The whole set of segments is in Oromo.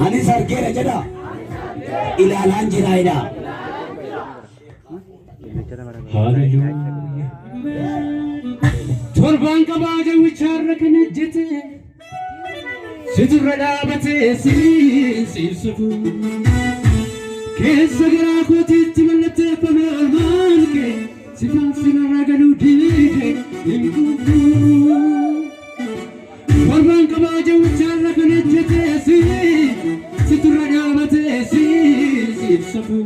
Anis argeera jedha. Ilaalaan jiraayidha. Hallelujah. Torban qabaa jawwichaarra kan ejjete siturra dhaabate siibsufu keessa garaa kootiitti mallatteeffame olmaan kee sifaan sinarraa galuu diide hin kufu. Torban qabaa jawwichaarra kan ejjete siturra dhaabate siibsufu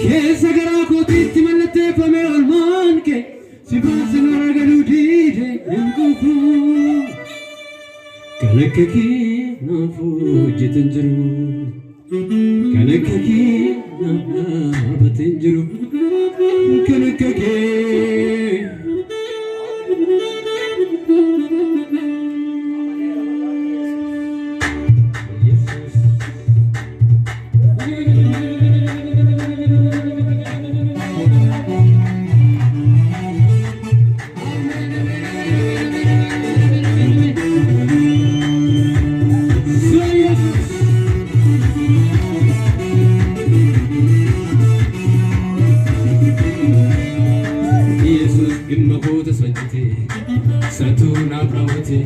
keessa garaa kootiitti mallatteeffame olmaan kee sifaan sinarraa galuu diide hin kufu. Kanakaki nafu jitanjiru, kanakaki nafa batanjiru, kanakaki. Satuna bravote,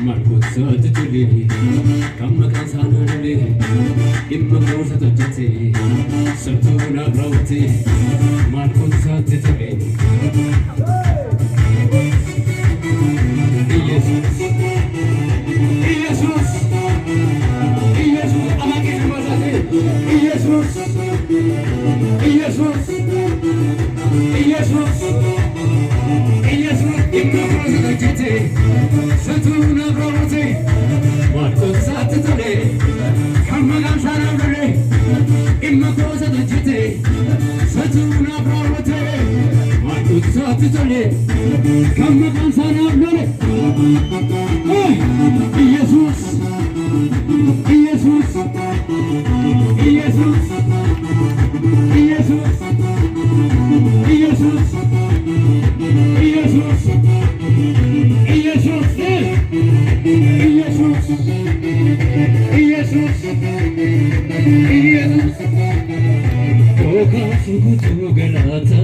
Marco Sot Tuli, Kamakasana Dule, Immacosa Tojate, Satuna bravote, Marco Sot Tuli. Jesus, Jesus, Jesus, Amaki Masate, Jesus, Jesus, Jesus. Satuna bravote, Marco Satale, Kamagan Sanabule, Immacosa Dujite, Satuna bravote, Marco Satale, Kamagan Sanabule. Jesus, Jesus, Jesus, Jesus, Jesus, Jesus. Okasugutu galata,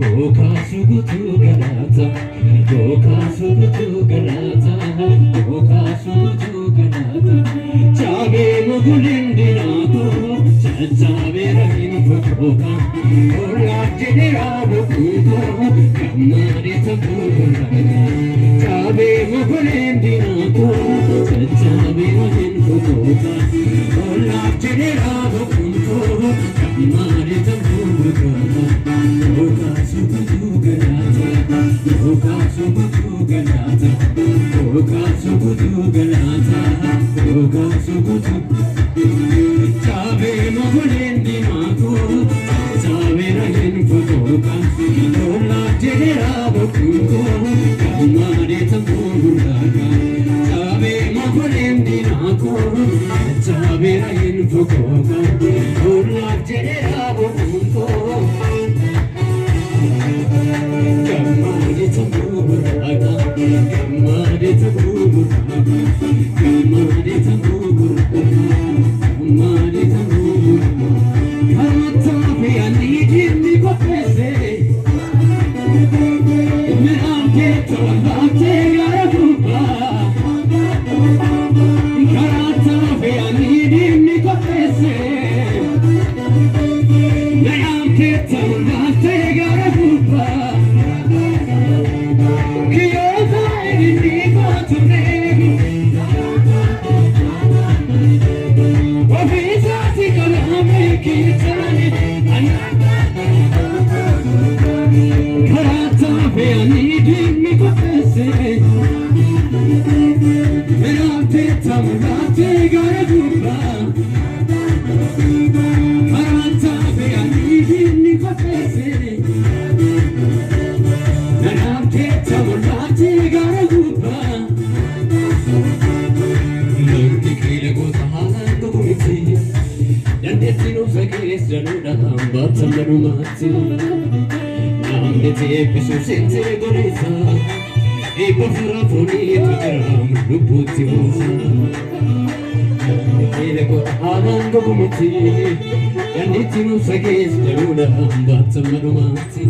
okasugutu galata, okasugutu galata, okasugutu galata. Chabe mogulindi nato, chabe rahin fotoka, ola jenera bokuto, kamari tabura. Chabe mogulindi nato, chabe rahin fotoka, ola jenera bokuto, kamari tabura. Okasugutu galata, okasugutu galata, okasugutu galata, okasugutu. Chabe mogulindi nato, chabe rahin fotoka, ola jenera bokuto, kamari tabura. Chabe mogulindi nato, chabe rahin fotoka, ola jenera bokuto. Kamari tabura, kamari tabura, kamari tabura, kamari tabura. Karata pe anidi mi kopese, me amke tola te garakuba. Karata pe anidi mi kopese, me amke tola te garakuba. ko alango kumiti yaniti musagis deruna ambatsa marumati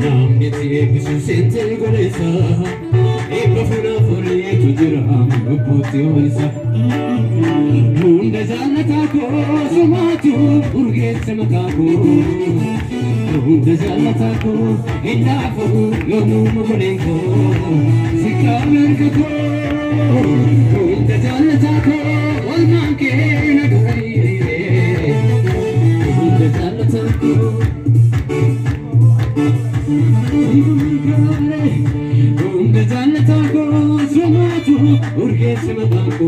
namni ti bisu sente golesa ibafuna fori tujira ambuti oisa munda janata ko sumatu urgese makako munda janata ko inafu yomu molenko sikamer ko munda janata ko olmanke nagari munda janata ko munda janata ko sumatu urgese makako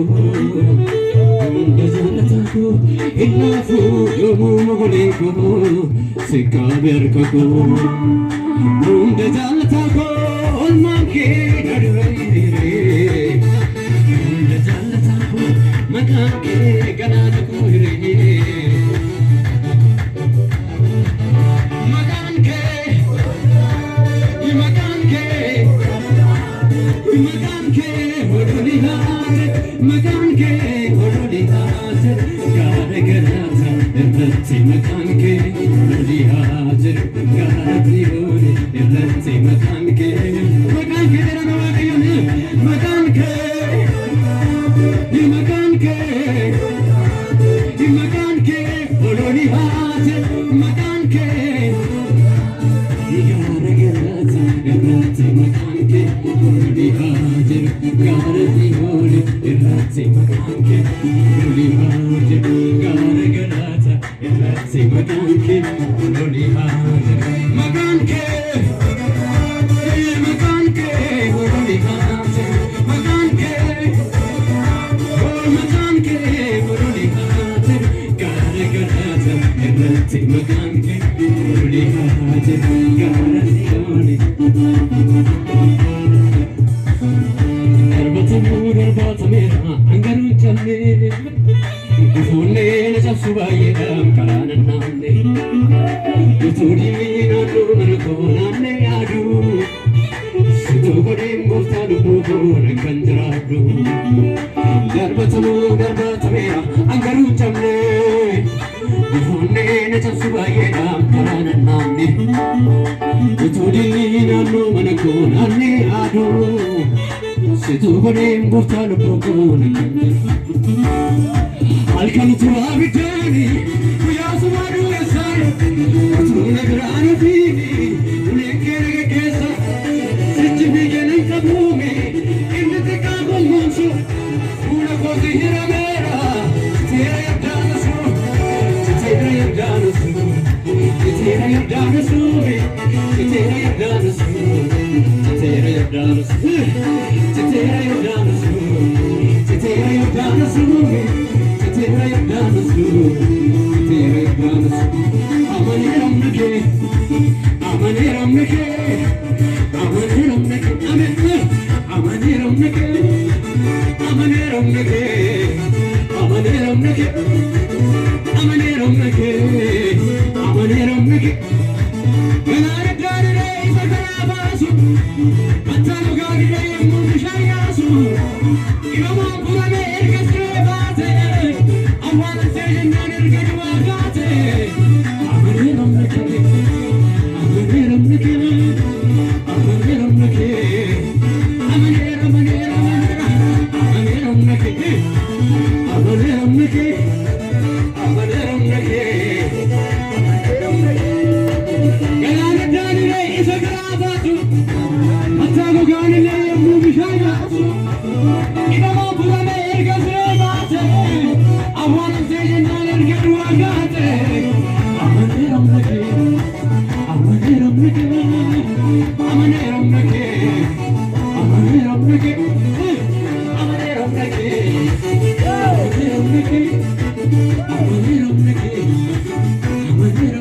munda janata ko inafu yomu molenko sikamer ko munda janata ko olmanke nagari munda janata ko makanke ganata ko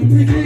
I'm